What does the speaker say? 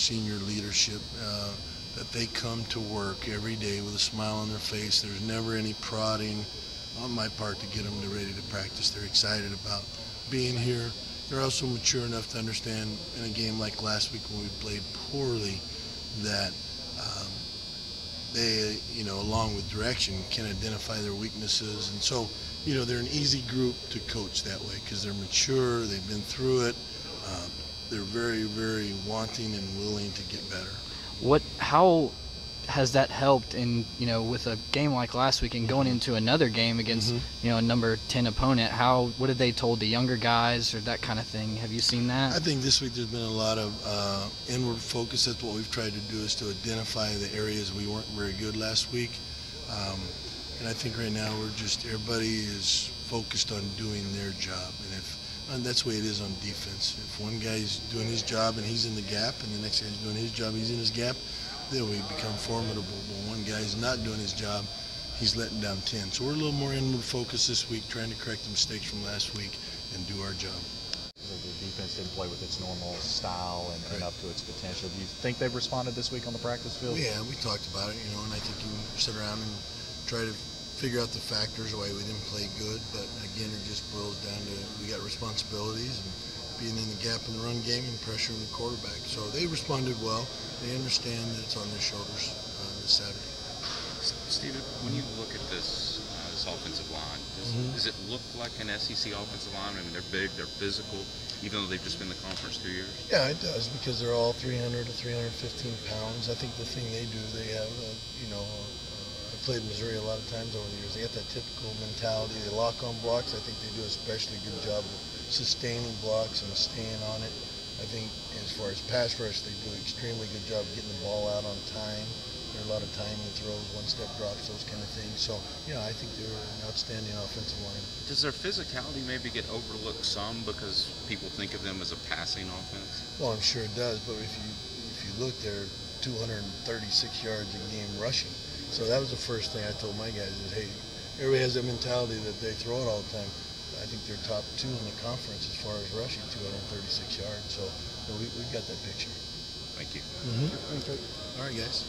senior leadership, that they come to work every day with a smile on their face. There's never any prodding on my part to get them ready to practice. They're excited about being here. They're also mature enough to understand in a game like last week when we played poorly that they, along with direction, can identify their weaknesses. And so, they're an easy group to coach that way because they're mature, they've been through it, they're very, very wanting and willing to get better. How has that helped in, with a game like last week and going into another game against, a number 10 opponent? What have they told the younger guys or that kind of thing? Have you seen that? I think this week there's been a lot of inward focus. That's what we've tried to do, is to identify the areas we weren't very good last week. And I think right now everybody is focused on doing their job. And that's the way it is on defense. If one guy's doing his job and he's in the gap, and the next guy's doing his job, he's in his gap, then we become formidable. When one guy's not doing his job, he's letting down 10. So we're a little more inward focused this week, trying to correct the mistakes from last week and do our job. The defense didn't play with its normal style and up to its potential. Do you think they've responded this week on the practice field? Yeah, we talked about it, and I think you can sit around and try to figure out the factors why we didn't play good. But again, it just boils down to we got responsibilities and being in the gap in the run game and pressuring the quarterback. So they responded well. They understand that it's on their shoulders this Saturday. Steven, when you look at this offensive line, does it look like an SEC offensive line? I mean, they're big, they're physical, even though they've just been in the conference 2 years. Yeah, it does, because they're all 300 to 315 pounds. I think the thing they do, they have, I've played Missouri a lot of times over the years. They have that typical mentality. They lock on blocks. I think they do an especially good job of sustaining blocks and staying on it. I think as far as pass rush, they do an extremely good job of getting the ball out on time. There are a lot of timing throws, one-step drops, those kind of things. So, I think they're an outstanding offensive line. Does their physicality maybe get overlooked some because people think of them as a passing offense? Well, I'm sure it does, but if you look, they're 236 yards a game rushing. So that was the first thing I told my guys is, hey, everybody has that mentality that they throw it all the time. I think they're top 2 in the conference as far as rushing, 236 yards. So we've got that picture. Thank you. All right, guys.